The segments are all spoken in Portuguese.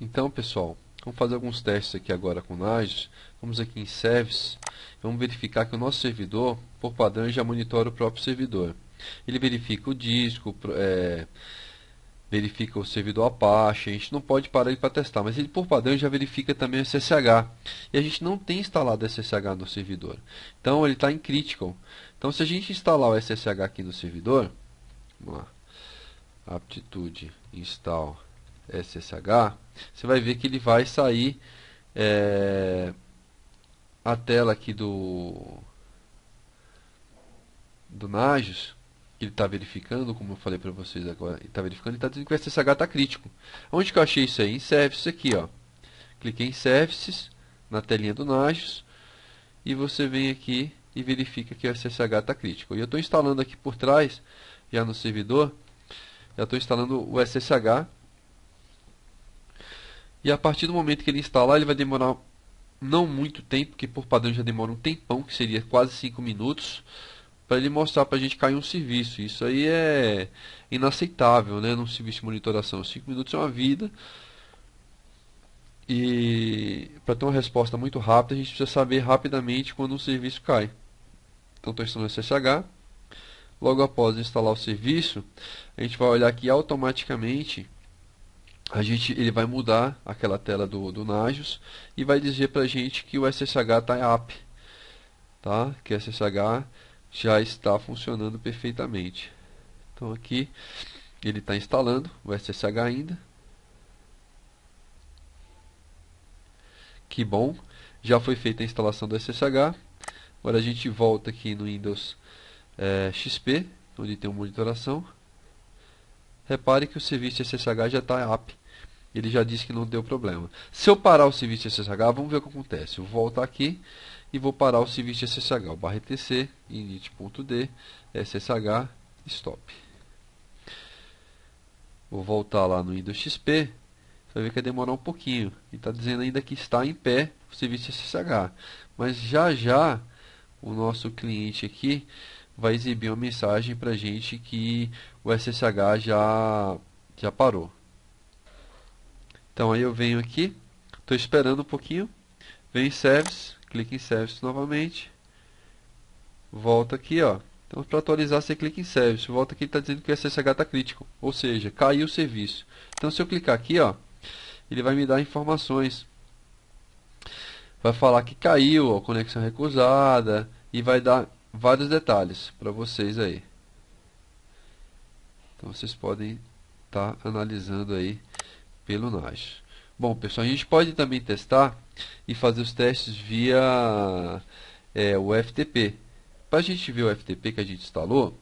Então, pessoal, vamos fazer alguns testes aqui agora com o Nagios. Vamos aqui em Service. Vamos verificar que o nosso servidor, por padrão, já monitora o próprio servidor. Ele verifica o disco, verifica o servidor Apache. A gente não pode parar ele para testar, mas ele por padrão já verifica também o SSH. E a gente não tem instalado SSH no servidor. Então ele está em Critical. Então se a gente instalar o SSH aqui no servidor, vamos lá, aptitude install SSH, você vai ver que ele vai sair a tela aqui do Nagios, que ele está verificando, como eu falei para vocês agora, ele está verificando, ele está dizendo que o SSH está crítico. Onde que eu achei isso aí? Em Services aqui, ó. Cliquei em Services, na telinha do Nagios, e você vem aqui e verifica que o SSH está crítico. E eu estou instalando aqui por trás, já no servidor, já estou instalando o SSH. E a partir do momento que ele instalar, ele vai demorar não muito tempo, que por padrão já demora um tempão, que seria quase 5 minutos, para ele mostrar para a gente cair um serviço. Isso aí é inaceitável, né, num serviço de monitoração. 5 minutos é uma vida. E para ter uma resposta muito rápida, a gente precisa saber rapidamente quando um serviço cai. Então estou instalando o SSH. Logo após instalar o serviço, a gente vai olhar aqui automaticamente. Ele vai mudar aquela tela do Nagios e vai dizer para a gente que o SSH está up, tá? Que o SSH já está funcionando perfeitamente. Então aqui ele está instalando o SSH ainda. Que bom, já foi feita a instalação do SSH. Agora a gente volta aqui no Windows XP, onde tem uma monitoração. Repare que o serviço SSH já está up. Ele já disse que não deu problema. Se eu parar o serviço SSH, vamos ver o que acontece. Eu vou voltar aqui e vou parar o serviço SSH. O /etc, init.d, SSH, stop. Vou voltar lá no Windows XP. Você vai ver que vai demorar um pouquinho. E está dizendo ainda que está em pé o serviço SSH. Mas já já o nosso cliente aqui vai exibir uma mensagem para a gente que o SSH já parou. Então aí eu venho aqui, estou esperando um pouquinho, venho em Service, clique em Service novamente, volta aqui, ó. Então para atualizar você clica em Service, volta aqui, está dizendo que o SSH está crítico, ou seja, caiu o serviço. Então se eu clicar aqui, ó, ele vai me dar informações, vai falar que caiu, ó, conexão recusada, e vai dar vários detalhes para vocês aí. Então vocês podem estar analisando aí pelo Nagios. Bom, pessoal, a gente pode também testar e fazer os testes via o FTP. Para a gente ver o FTP que a gente instalou,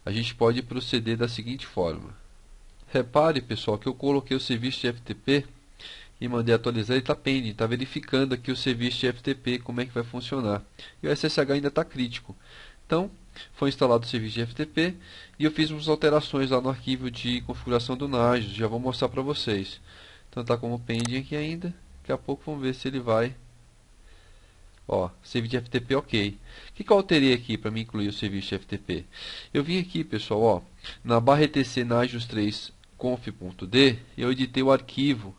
a gente pode proceder da seguinte forma. Repare, pessoal, que eu coloquei o serviço de FTP e mandei atualizar, ele está pending, está verificando aqui o serviço de FTP, como é que vai funcionar. E o SSH ainda está crítico. Então, foi instalado o serviço de FTP e eu fiz umas alterações lá no arquivo de configuração do Nagios, já vou mostrar para vocês. Então está como pending aqui ainda, daqui a pouco vamos ver se ele vai. Ó, serviço de FTP ok. O que eu alterei aqui para me incluir o serviço de FTP? Eu vim aqui, pessoal, ó, na /etc nagios3 conf.d, eu editei o arquivo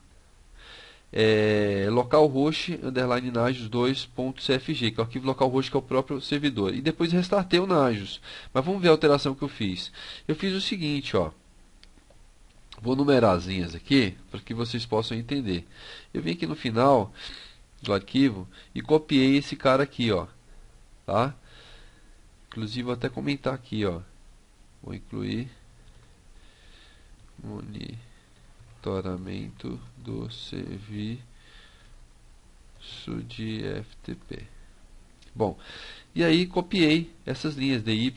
localhost _ nagios2.cfg, que é o arquivo localhost, que é o próprio servidor, e depois restartei o Nagios. Mas vamos ver a alteração que eu fiz. Eu fiz o seguinte, ó, vou numerar as linhas aqui para que vocês possam entender. Eu vim aqui no final do arquivo e copiei esse cara aqui, ó, tá? Inclusive vou até comentar aqui, ó, vou incluir monitoramento do serviço de FTP. Bom, e aí copiei essas linhas de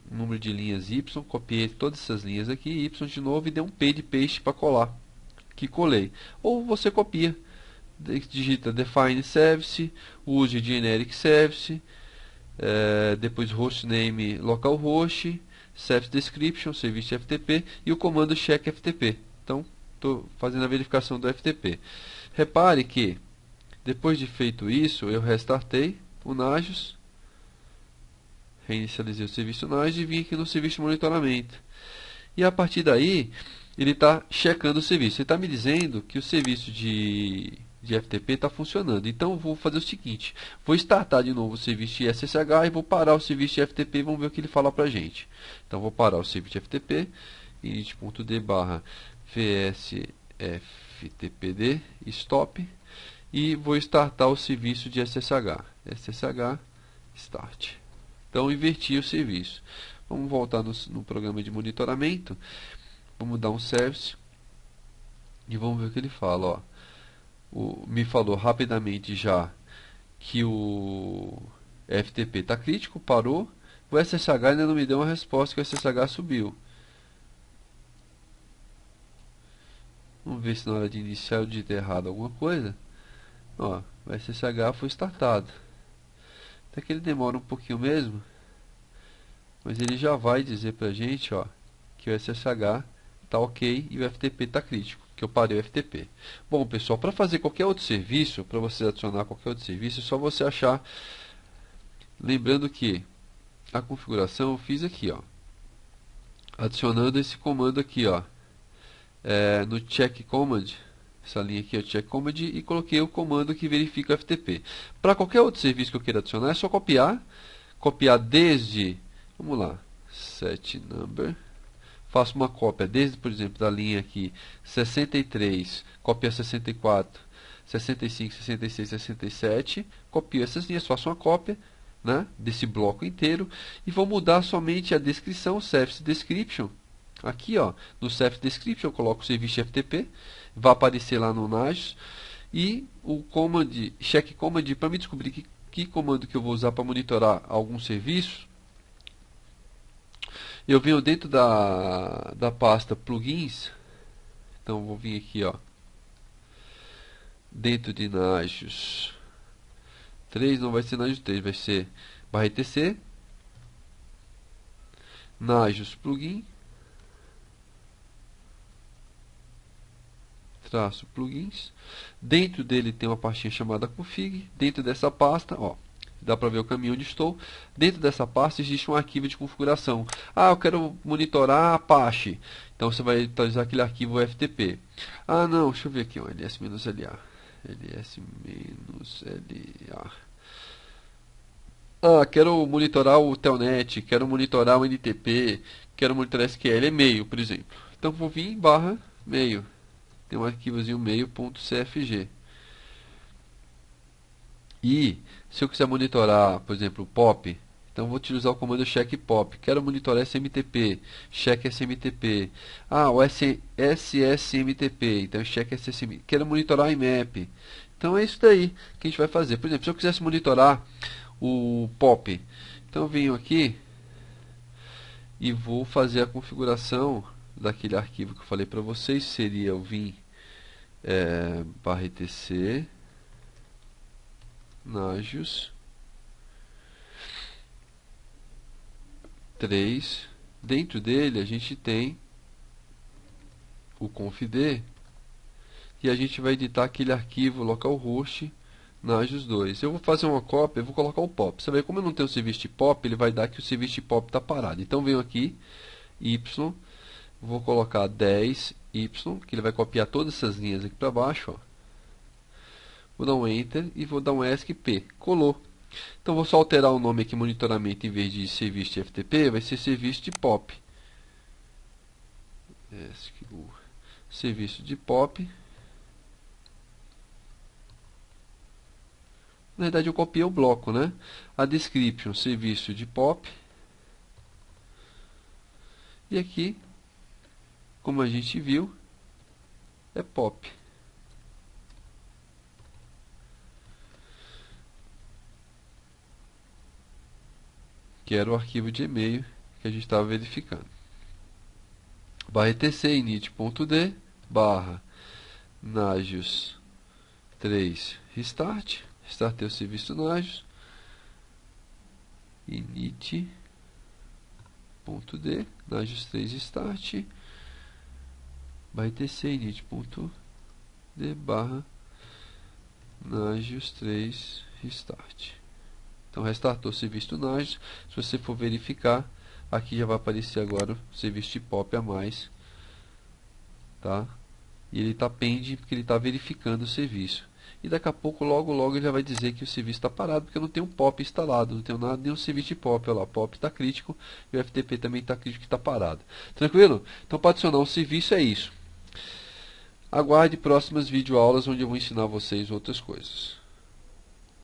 número de linhas Y, copiei todas essas linhas aqui, Y de novo, e dei um P de paste para colar, que colei. Ou você copia, digita define service, use generic service, depois hostname localhost, service description, serviço de FTP e o comando check FTP. Então, estou fazendo a verificação do FTP. Repare que, depois de feito isso, eu restartei o Nagios, reinicializei o serviço Nagios e vim aqui no serviço de monitoramento. E a partir daí, ele está checando o serviço. Ele está me dizendo que o serviço de FTP está funcionando. Então, vou fazer o seguinte. Vou startar de novo o serviço de SSH e vou parar o serviço de FTP e vamos ver o que ele fala para a gente. Então, vou parar o serviço de FTP. init.d barra vsftpd stop. E vou startar o serviço de SSH. SSH start. Então, inverti o serviço. Vamos voltar no programa de monitoramento. Vamos dar um service. E vamos ver o que ele fala. Ó. Me falou rapidamente já que o FTP está crítico, parou. O SSH ainda não me deu uma resposta que o SSH subiu. Vamos ver se na hora de iniciar eu digitei errado alguma coisa. Ó, o SSH foi startado. Até que ele demora um pouquinho mesmo, mas ele já vai dizer pra gente, ó, que o SSH está ok e o FTP está crítico, que eu parei o FTP. Bom, pessoal, para fazer qualquer outro serviço, para você adicionar qualquer outro serviço, é só você achar. Lembrando que a configuração eu fiz aqui, ó, adicionando esse comando aqui, ó, no check command. Essa linha aqui é o check command e coloquei o comando que verifica o FTP. Para qualquer outro serviço que eu queira adicionar, é só copiar desde, vamos lá, set number, faço uma cópia desde, por exemplo, da linha aqui 63, copia 64, 65, 66, 67, copio essas linhas, faço uma cópia, né, desse bloco inteiro e vou mudar somente a descrição, service description. Aqui, ó, no service description eu coloco o serviço de FTP, vai aparecer lá no Nagios, e o command, check command, para me descobrir que comando que eu vou usar para monitorar algum serviço, eu venho dentro da pasta plugins. Então vou vir aqui, ó, dentro de Nagios 3, não vai ser Nagios 3, vai ser /etc Nagios plugin traço plugins. Dentro dele tem uma pastinha chamada config. Dentro dessa pasta, ó, dá para ver o caminho onde estou. Dentro dessa pasta existe um arquivo de configuração. Ah, eu quero monitorar Apache. Então você vai utilizar aquele arquivo FTP. Ah, não, deixa eu ver aqui, ó, ls-la. ls-la. Ah, quero monitorar o Telnet, quero monitorar o NTP, quero monitorar SQL, e-mail, por exemplo. Então vou vir barra mail. Tem um arquivozinho mail.cfg. E se eu quiser monitorar, por exemplo, o POP, então vou utilizar o comando check POP. Quero monitorar SMTP, check SMTP. Ah, o SSMTP, então check SSMTP. Quero monitorar o IMAP. Então é isso daí que a gente vai fazer. Por exemplo, se eu quisesse monitorar o POP, então eu venho aqui e vou fazer a configuração daquele arquivo que eu falei para vocês. Seria o vim /etc Nagios 3. Dentro dele a gente tem o confd e a gente vai editar aquele arquivo localhost Nagios 2. Eu vou fazer uma cópia, eu vou colocar o POP. Você vê, como eu não tenho o serviço de POP, ele vai dar que o serviço de POP está parado. Então venho aqui, y, vou colocar 10y, que ele vai copiar todas essas linhas aqui para baixo, ó. Vou dar um Enter e vou dar um ESC-P. Colou. Então vou só alterar o nome aqui, monitoramento, em vez de serviço de FTP, vai ser serviço de POP. Serviço de POP. Na verdade eu copiei o bloco, né? A description, serviço de POP. E aqui, como a gente viu, é POP. Que era o arquivo de e-mail que a gente estava verificando. /etc init.d barra Nagios 3 restart. Restartei o serviço Nagios. Init.d Nagios 3 start. /etc init.d barra Nagios 3 restart. Então restartou o serviço do Nagios. Se você for verificar, aqui já vai aparecer agora o serviço de POP a mais tá? E ele está pending porque ele está verificando o serviço. E daqui a pouco, logo ele já vai dizer que o serviço está parado, porque eu não tenho um POP instalado, não tenho nada, nenhum serviço de POP. Olha lá, POP está crítico e o FTP também está crítico, está parado. Tranquilo? Então, para adicionar um serviço é isso. Aguarde próximas videoaulas onde eu vou ensinar vocês outras coisas.